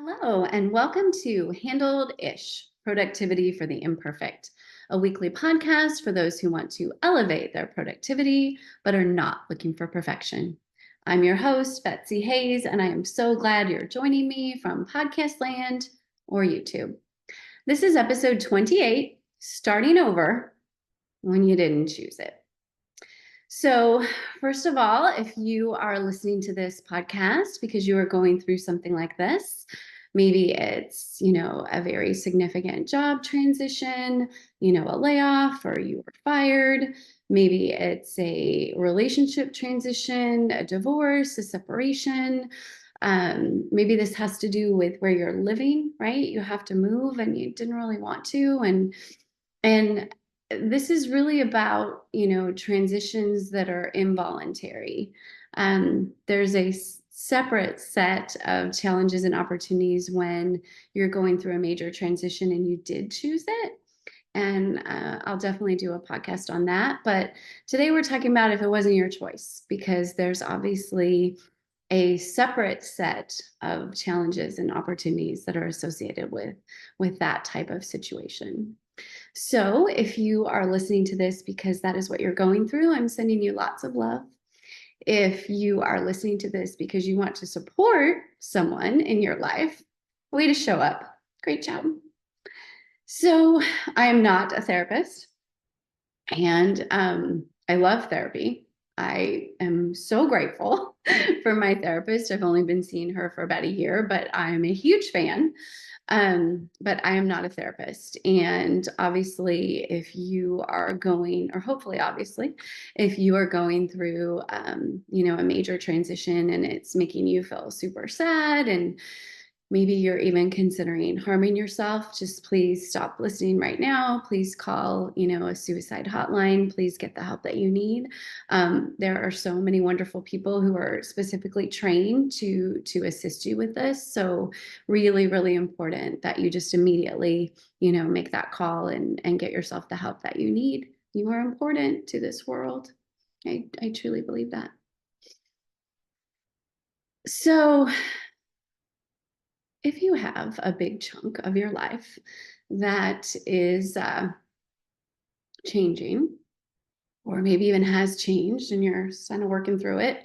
Hello, and welcome to Handled-ish, Productivity for the Imperfect, a weekly podcast for those who want to elevate their productivity but are not looking for perfection. I'm your host, Betsy Hayes, and I am so glad you're joining me from Podcast Land or YouTube. This is episode 28, Starting Over When You Didn't Choose It. So, first of all, if you are listening to this podcast because you are going through something like this, maybe it's, a very significant job transition, a layoff, or you were fired. Maybe it's a relationship transition, a divorce, a separation. Maybe this has to do with where you're living, right? You have to move and you didn't really want to. And this is really about, transitions that are involuntary. There's a separate set of challenges and opportunities when you're going through a major transition and you did choose it. And I'll definitely do a podcast on that. But today we're talking about if it wasn't your choice, because there's obviously a separate set of challenges and opportunities that are associated with that type of situation. So if you are listening to this because that is what you're going through, I'm sending you lots of love. If you are listening to this because you want to support someone in your life, way to show up. Great job. So I am not a therapist, and I love therapy. I am so grateful for my therapist. I've only been seeing her for about a year, but I'm a huge fan. But I am not a therapist. And obviously, if you are going, or hopefully, obviously, if you are going through, a major transition and it's making you feel super sad and maybe you're even considering harming yourself, just please stop listening right now. Please call, a suicide hotline. Please get the help that you need. There are so many wonderful people who are specifically trained to assist you with this. So really, really important that you just immediately, make that call and get yourself the help that you need. You are important to this world. I truly believe that. So if you have a big chunk of your life that is changing, or maybe even has changed and you're kind of working through it,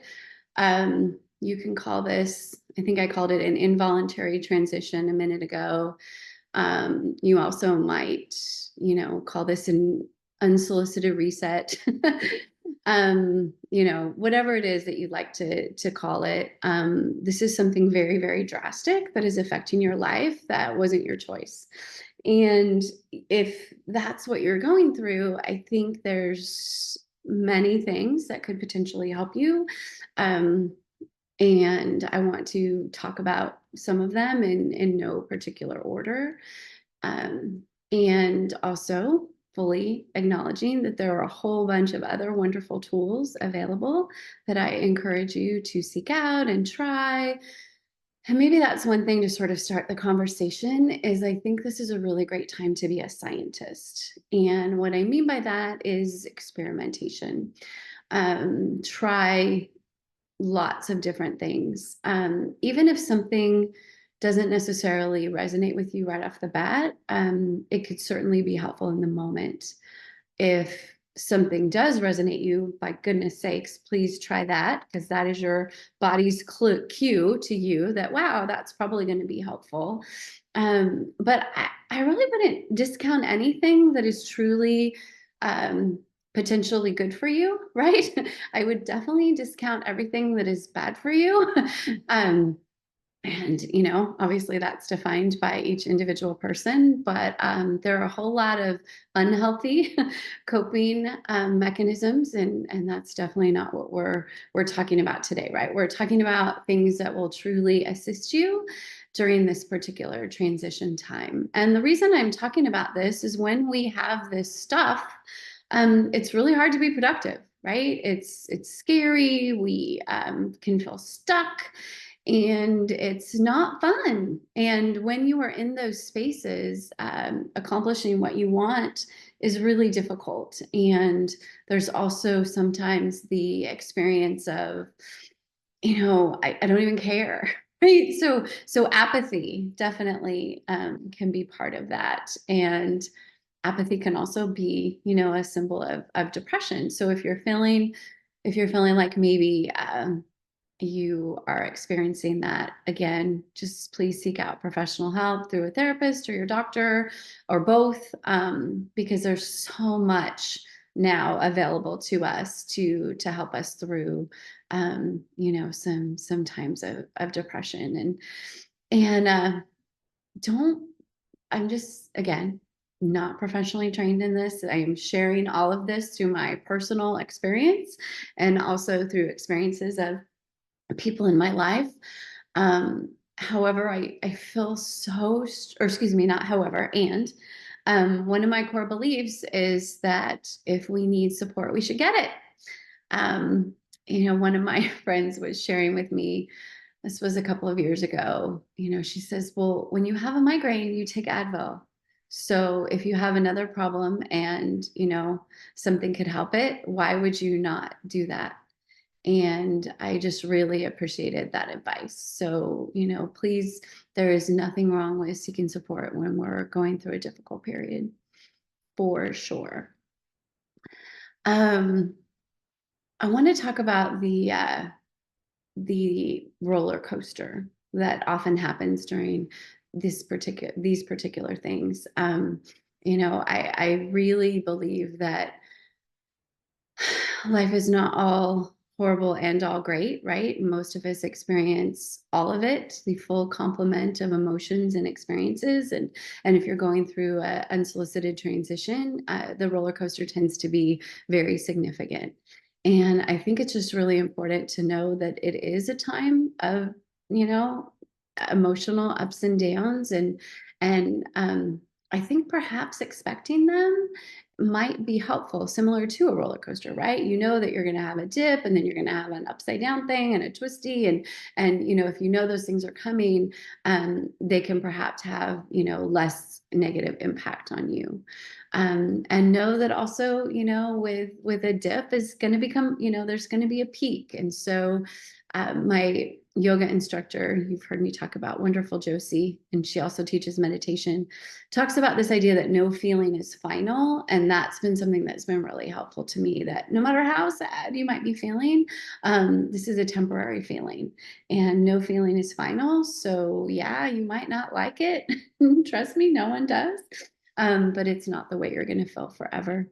you can call this, I think I called it an involuntary transition a minute ago. You also might, call this an unsolicited reset. Whatever it is that you'd like to call it. This is something very, very drastic that is affecting your life that wasn't your choice. And if that's what you're going through, I think there's many things that could potentially help you. And I want to talk about some of them in no particular order. And also fully acknowledging that there are a whole bunch of other wonderful tools available that I encourage you to seek out and try. And maybe that's one thing to sort of start the conversation is I think this is a really great time to be a scientist. And what I mean by that is experimentation. Try lots of different things. Even if something doesn't necessarily resonate with you right off the bat, it could certainly be helpful in the moment. If something does resonate you, by goodness sakes, please try that, because that is your body's cue to you that, wow, that's probably going to be helpful. But I really wouldn't discount anything that is truly potentially good for you, right? I would definitely discount everything that is bad for you. And, obviously that's defined by each individual person, but there are a whole lot of unhealthy coping mechanisms, and that's definitely not what we're talking about today, right? We're talking about things that will truly assist you during this particular transition time. And the reason I'm talking about this is when we have this stuff, it's really hard to be productive, right? It's scary. We can feel stuck. And it's not fun. And when you are in those spaces, accomplishing what you want is really difficult. And there's also sometimes the experience of, I don't even care. Right. So apathy definitely can be part of that. And apathy can also be, a symbol of depression. So if you're feeling like maybe you are experiencing that, again, just please seek out professional help through a therapist or your doctor or both, because there's so much now available to us to help us through, some times of depression. And don't I'm just, again, not professionally trained in this. I am sharing all of this through my personal experience and also through experiences of people in my life. However, I feel or excuse me, not however, and one of my core beliefs is that if we need support, we should get it. Um, one of my friends was sharing with me, this was a couple of years ago, she says, well, when you have a migraine, you take Advil. So if you have another problem and, something could help it, why would you not do that? And I just really appreciated that advice. So, please, there is nothing wrong with seeking support when we're going through a difficult period, for sure. Um, I want to talk about the roller coaster that often happens during these particular things. I really believe that life is not all horrible and all great, right? Most of us experience all of it, the full complement of emotions and experiences. And if you're going through an unsolicited transition, the roller coaster tends to be very significant. And I think it's just really important to know that it is a time of, you know, emotional ups and downs, and I think perhaps expecting them might be helpful, similar to a roller coaster, right? You know that you're going to have a dip, and then you're going to have an upside down thing and a twisty, and if you know those things are coming, they can perhaps have less negative impact on you. And know that also, with a dip is going to become, there's going to be a peak. And so my yoga instructor, you've heard me talk about, wonderful Josie, and she also teaches meditation, talks about this idea that no feeling is final. And that's been something that's been really helpful to me, that no matter how sad you might be feeling, this is a temporary feeling and no feeling is final. So yeah, you might not like it. Trust me, no one does. But it's not the way you're going to feel forever.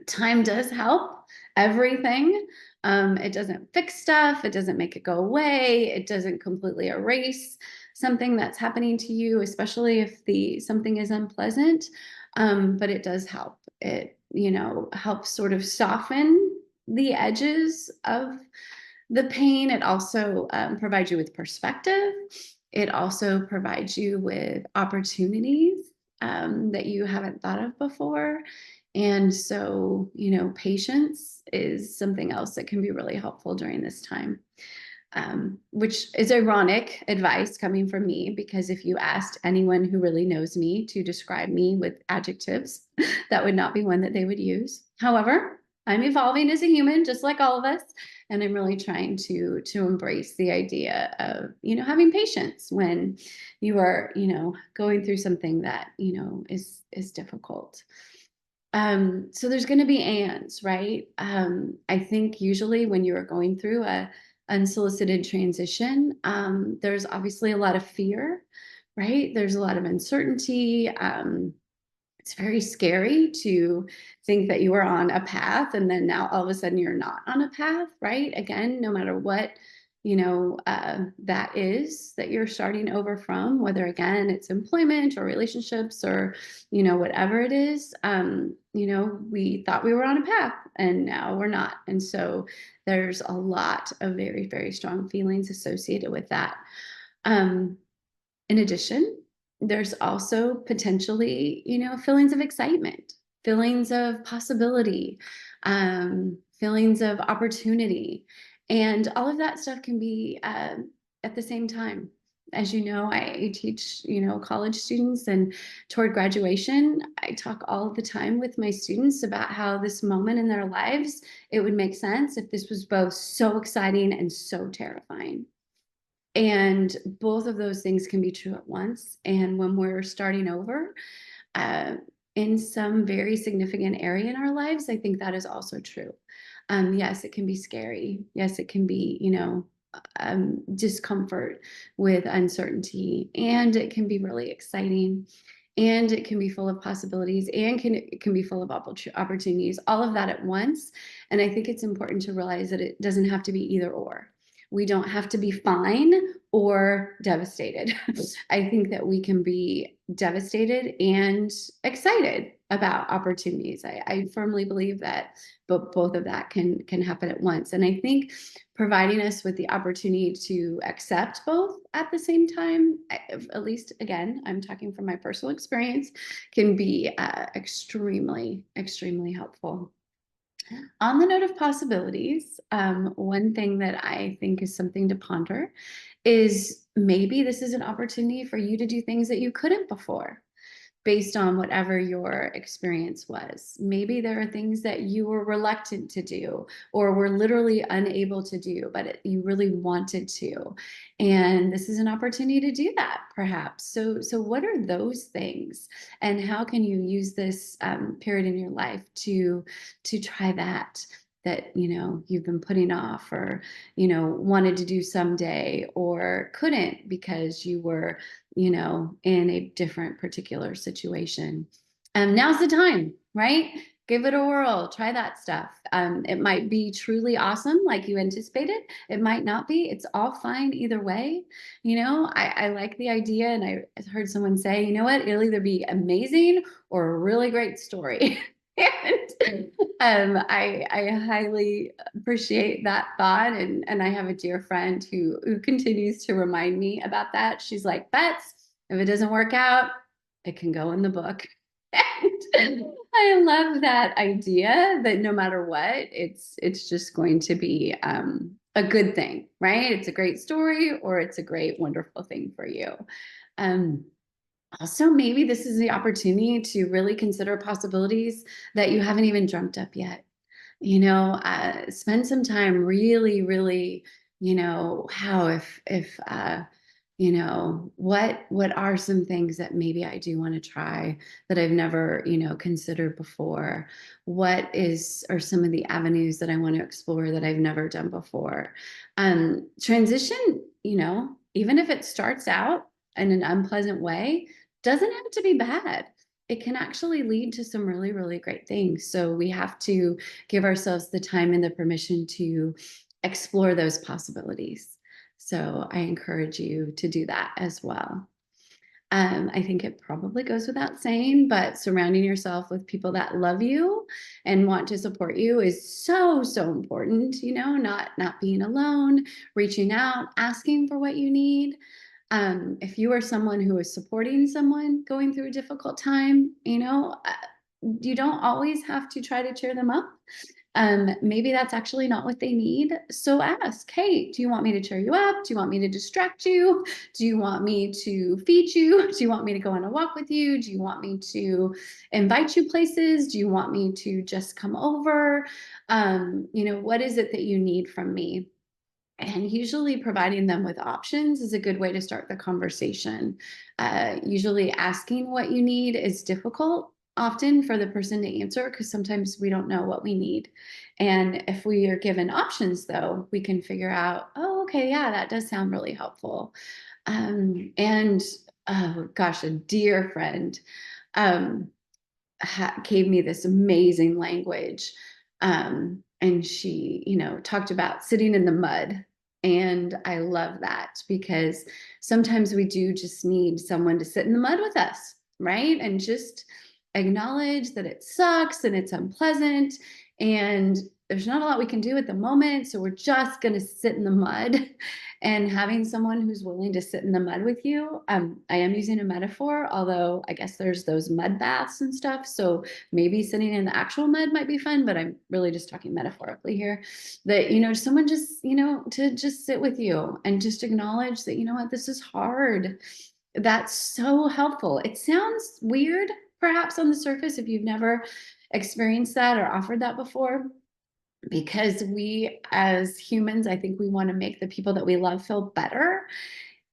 Time does help everything. It doesn't fix stuff. It doesn't make it go away. It doesn't completely erase something that's happening to you, especially if the something is unpleasant. But it does help. It, helps sort of soften the edges of the pain. It also provides you with perspective. It also provides you with opportunities that you haven't thought of before. And so, patience is something else that can be really helpful during this time, which is ironic advice coming from me, because if you asked anyone who really knows me to describe me with adjectives, that would not be one that they would use. However, I'm evolving as a human, just like all of us, and I'm really trying to embrace the idea of having patience when you are going through something that is difficult. So there's going to be ands, right? I think usually when you are going through a unsolicited transition, there's obviously a lot of fear, right? There's a lot of uncertainty. It's very scary to think that you are on a path and then now all of a sudden you're not on a path, right? Again, no matter what, that is that you're starting over from, whether again it's employment or relationships or, whatever it is, we thought we were on a path and now we're not. And so there's a lot of very, very strong feelings associated with that. Um, in addition, there's also potentially, feelings of excitement, feelings of possibility, feelings of opportunity. And all of that stuff can be at the same time. As you know, I teach, college students, and toward graduation, I talk all the time with my students about how this moment in their lives, it would make sense if this was both so exciting and so terrifying. And both of those things can be true at once. And when we're starting over, uh, in some very significant area in our lives, I think that is also true. Yes, it can be scary. Yes, it can be, discomfort with uncertainty, and it can be really exciting, and it can be full of possibilities, and it can be full of opportunities, all of that at once. And I think it's important to realize that it doesn't have to be either or. We don't have to be fine or devastated. I think that we can be devastated and excited about opportunities. I firmly believe that, but both of that can happen at once. And I think providing us with the opportunity to accept both at the same time, at least again, I'm talking from my personal experience, can be extremely, extremely helpful. On the note of possibilities, one thing that I think is something to ponder is maybe this is an opportunity for you to do things that you couldn't before, based on whatever your experience was. Maybe there are things that you were reluctant to do or were literally unable to do, but you really wanted to. And this is an opportunity to do that, perhaps. So what are those things? And how can you use this period in your life to try that you've been putting off, or wanted to do someday or couldn't because you were in a different particular situation? Now's the time, right? Give it a whirl, try that stuff. It might be truly awesome like you anticipated. It might not be. It's all fine either way. I like the idea, and I heard someone say, you know what, it'll either be amazing or a really great story. And I highly appreciate that thought. And I have a dear friend who continues to remind me about that. She's like, Bets, if it doesn't work out, it can go in the book. And I love that idea that no matter what, it's just going to be a good thing, right? It's a great story, or it's a great, wonderful thing for you. Um, Also, maybe this is the opportunity to really consider possibilities that you haven't even dreamt up yet. Spend some time really, really, how if what are some things that maybe I do want to try that I've never, considered before? What are some of the avenues that I want to explore that I've never done before? Transition, even if it starts out in an unpleasant way, doesn't have to be bad. It can actually lead to some really, really great things. So we have to give ourselves the time and the permission to explore those possibilities. So I encourage you to do that as well. I think it probably goes without saying, but surrounding yourself with people that love you and want to support you is so, so important. Not being alone, reaching out, asking for what you need. If you are someone who is supporting someone going through a difficult time, you don't always have to try to cheer them up. Maybe that's actually not what they need. So ask, hey, do you want me to cheer you up? Do you want me to distract you? Do you want me to feed you? Do you want me to go on a walk with you? Do you want me to invite you places? Do you want me to just come over? What is it that you need from me? And usually providing them with options is a good way to start the conversation. Usually asking what you need is difficult often for the person to answer, because sometimes we don't know what we need. And if we are given options, though, we can figure out, oh, okay, yeah, that does sound really helpful. And oh gosh, a dear friend um, gave me this amazing language. And she, talked about sitting in the mud. And I love that, because sometimes we do just need someone to sit in the mud with us, right? And just acknowledge that it sucks and it's unpleasant, and there's not a lot we can do at the moment. So we're just going to sit in the mud. And having someone who's willing to sit in the mud with you, I am using a metaphor, although I guess there's those mud baths and stuff. So maybe sitting in the actual mud might be fun, but I'm really just talking metaphorically here. That, someone just, to just sit with you and just acknowledge that, what, this is hard. That's so helpful. It sounds weird, perhaps on the surface, if you've never experienced that or offered that before. because we as humans, I think we want to make the people that we love feel better.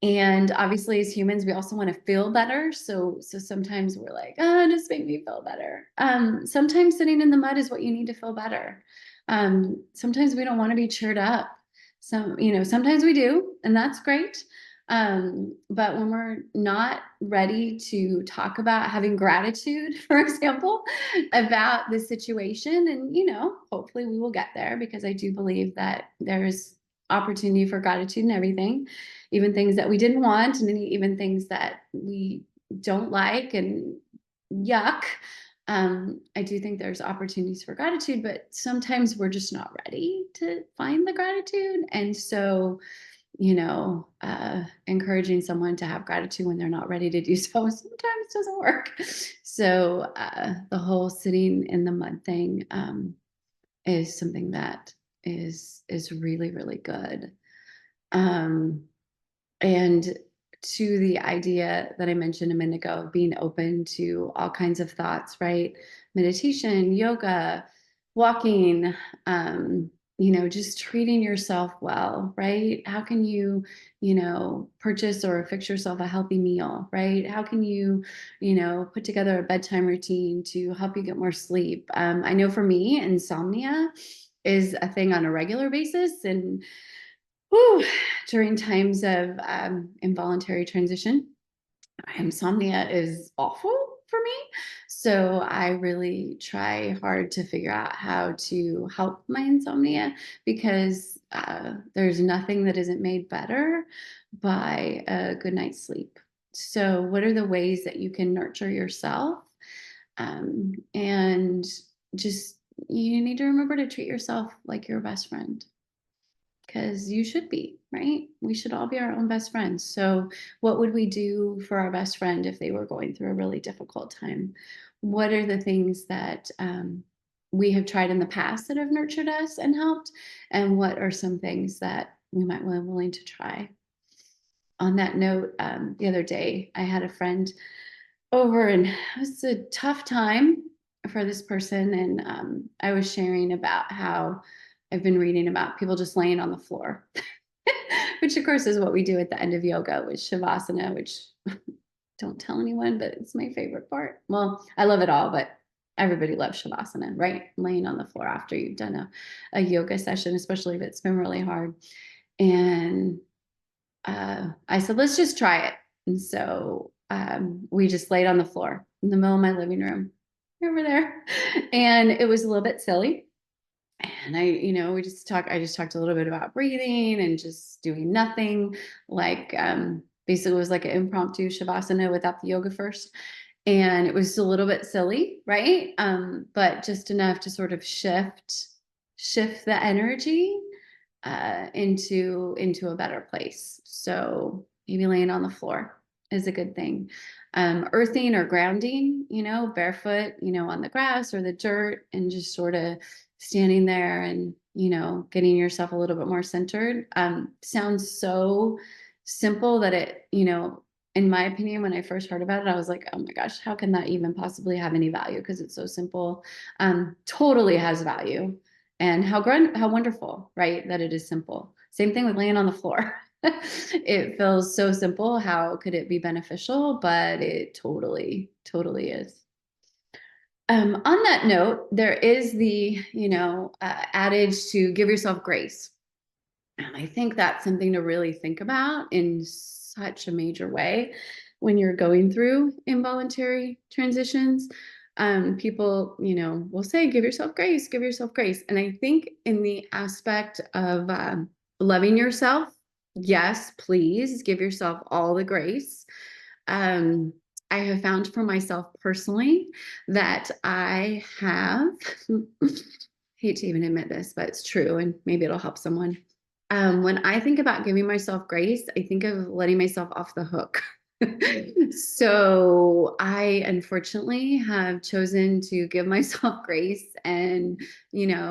And obviously as humans, we also want to feel better. So sometimes we're like, oh, just make me feel better. Sometimes sitting in the mud is what you need to feel better. Sometimes we don't want to be cheered up. Sometimes we do, and that's great. But when we're not ready to talk about having gratitude, for example, about the situation, and hopefully we will get there, because I do believe that there's opportunity for gratitude in everything, even things that we didn't want, and even things that we don't like and yuck. I do think there's opportunities for gratitude, but sometimes we're just not ready to find the gratitude. And so, encouraging someone to have gratitude when they're not ready to do so sometimes doesn't work. So the whole sitting in the mud thing is something that is really, really good. Um, and to the idea that I mentioned a minute ago of being open to all kinds of thoughts, right? Meditation, yoga, walking, just treating yourself well, right? How can you, purchase or fix yourself a healthy meal, right? How can you, put together a bedtime routine to help you get more sleep? I know for me, insomnia is a thing on a regular basis. And whew, during times of involuntary transition, insomnia is awful for me. So I really try hard to figure out how to help my insomnia, because there's nothing that isn't made better by a good night's sleep. So, what are the ways that you can nurture yourself? And just, you need to remember to treat yourself like your best friend, because you should be, right? We should all be our own best friends. So, what would we do for our best friend if they were going through a really difficult time? What are the things that we have tried in the past that have nurtured us and helped? And what are some things that we might be willing to try? On that note, the other day, I had a friend over, and it was a tough time for this person. And I was sharing about how I've been reading about people just laying on the floor, which of course is what we do at the end of yoga with shavasana, which don't tell anyone, but it's my favorite part. Well, I love it all, but everybody loves shavasana, right? Laying on the floor after you've done a yoga session, especially if it's been really hard. And I said, let's just try it. And so we just laid on the floor in the middle of my living room over there. And it was a little bit silly. And I just talked a little bit about breathing and just doing nothing. Like basically it was like an impromptu shavasana without the yoga first. And it was a little bit silly, right? But just enough to sort of shift the energy into a better place. So maybe laying on the floor is a good thing. Earthing or grounding, barefoot, on the grass or the dirt, and just sort of standing there and getting yourself a little bit more centered. Sounds so simple that it, in my opinion, when I first heard about it, I was like, oh my gosh, how can that even possibly have any value? Because it's so simple. Totally has value. And how wonderful, right, that it is simple. Same thing with laying on the floor. It feels so simple. How could it be beneficial? But it totally, totally is. On that note, there is the, adage to give yourself grace. And I think that's something to really think about in such a major way when you're going through involuntary transitions. People, will say, give yourself grace, give yourself grace. And I think in the aspect of loving yourself, yes, please give yourself all the grace. Um, I have found for myself personally that I have, hate to even admit this, but it's true, and maybe it'll help someone. When I think about giving myself grace, I think of letting myself off the hook. So I unfortunately have chosen to give myself grace and,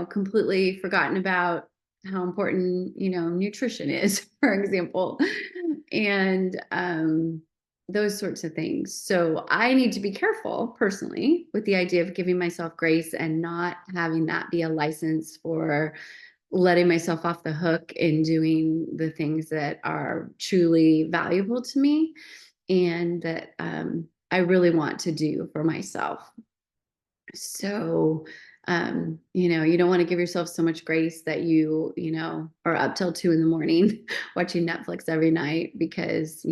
completely forgotten about how important, nutrition is, for example. And those sorts of things. So I need to be careful personally with the idea of giving myself grace and not having that be a license for letting myself off the hook in doing the things that are truly valuable to me and that I really want to do for myself. So, you don't want to give yourself so much grace that you are up till 2 in the morning watching Netflix every night because,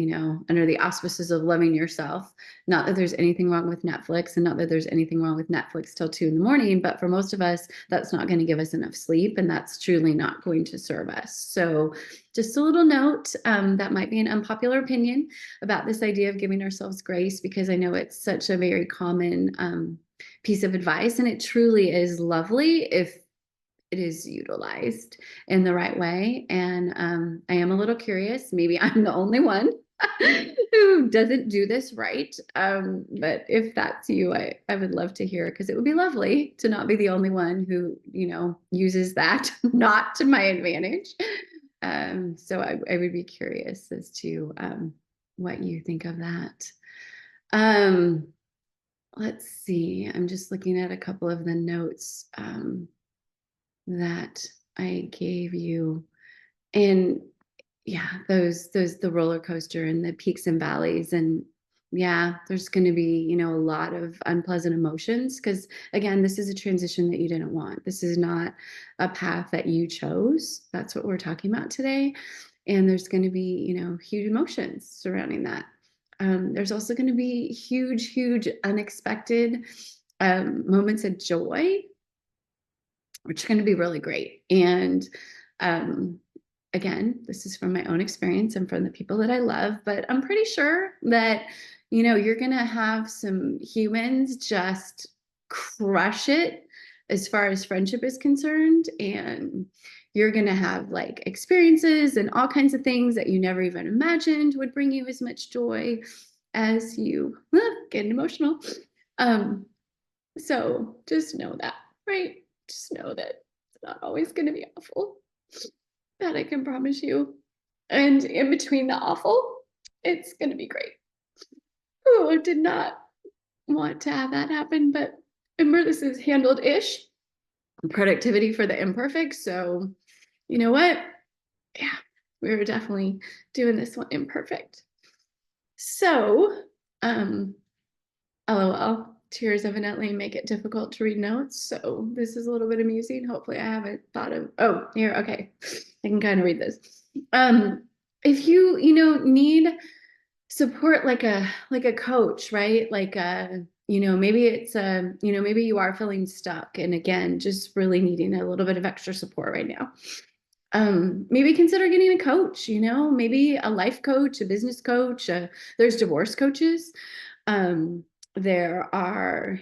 under the auspices of loving yourself, not that there's anything wrong with Netflix and not that there's anything wrong with Netflix till 2 in the morning, but for most of us, that's not going to give us enough sleep and that's truly not going to serve us. So just a little note, that might be an unpopular opinion about this idea of giving ourselves grace, because I know it's such a very common, piece of advice, and it truly is lovely if it is utilized in the right way. And I am a little curious, maybe I'm the only one who doesn't do this right, but if that's you, I would love to hear, because it would be lovely to not be the only one who uses that not to my advantage. So I would be curious as to what you think of that. um Let's see. I'm just looking at a couple of the notes that I gave you. And yeah, those the roller coaster and the peaks and valleys. And yeah, there's going to be, a lot of unpleasant emotions because again, this is a transition that you didn't want. This is not a path that you chose. That's what we're talking about today. And there's going to be, huge emotions surrounding that. There's also going to be huge, unexpected moments of joy, which are going to be really great. And um, again, this is from my own experience and from the people that I love, but I'm pretty sure that, you're going to have some humans just crush it as far as friendship is concerned. And you're going to have like experiences and all kinds of things that you never even imagined would bring you as much joy as you getting emotional. So just know that, right? Just know that it's not always going to be awful. That I can promise you. And in between the awful, it's going to be great. Oh, I did not want to have that happen, but remember, this is handled-ish productivity for the imperfect. So you know what? Yeah, we were definitely doing this one imperfect. So, LOL. Tears evidently make it difficult to read notes. So this is a little bit amusing. Hopefully I haven't thought of, oh, here, okay. I can kind of read this. If you, need support like a coach, right? Like, maybe it's, maybe you are feeling stuck. And again, just really needing a little bit of extra support right now. Maybe consider getting a coach, maybe a life coach, a business coach. There's divorce coaches. There are,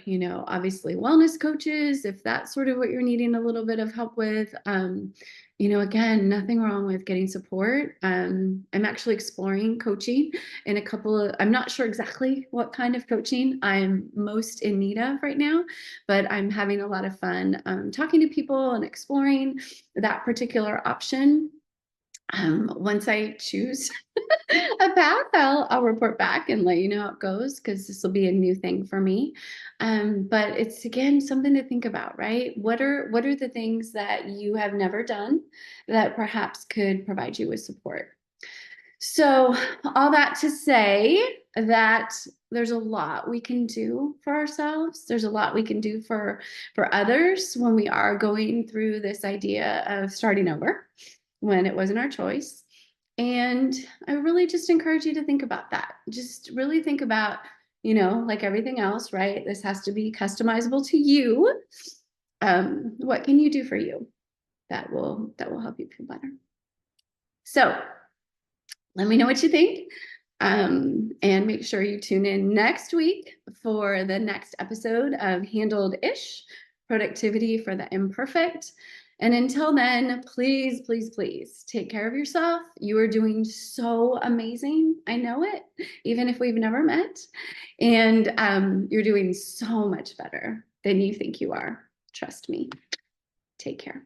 obviously wellness coaches, if that's sort of what you're needing a little bit of help with. Again, nothing wrong with getting support. I'm actually exploring coaching in a couple of, I'm not sure exactly what kind of coaching I'm most in need of right now, but I'm having a lot of fun talking to people and exploring that particular option. Once I choose a path, I'll report back and let you know how it goes, because this will be a new thing for me. But it's again something to think about, right? What are the things that you have never done that perhaps could provide you with support? So all that to say that there's a lot we can do for ourselves. There's a lot we can do for others when we are going through this idea of starting over when it wasn't our choice. And I really just encourage you to think about that. Just really think about, like everything else, right? This has to be customizable to you. What can you do for you that will help you feel better? So let me know what you think. And make sure you tune in next week for the next episode of Handled-ish, Productivity for the Imperfect. And until then, please, please, please take care of yourself. You are doing so amazing. I know it, even if we've never met. And you're doing so much better than you think you are. Trust me. Take care.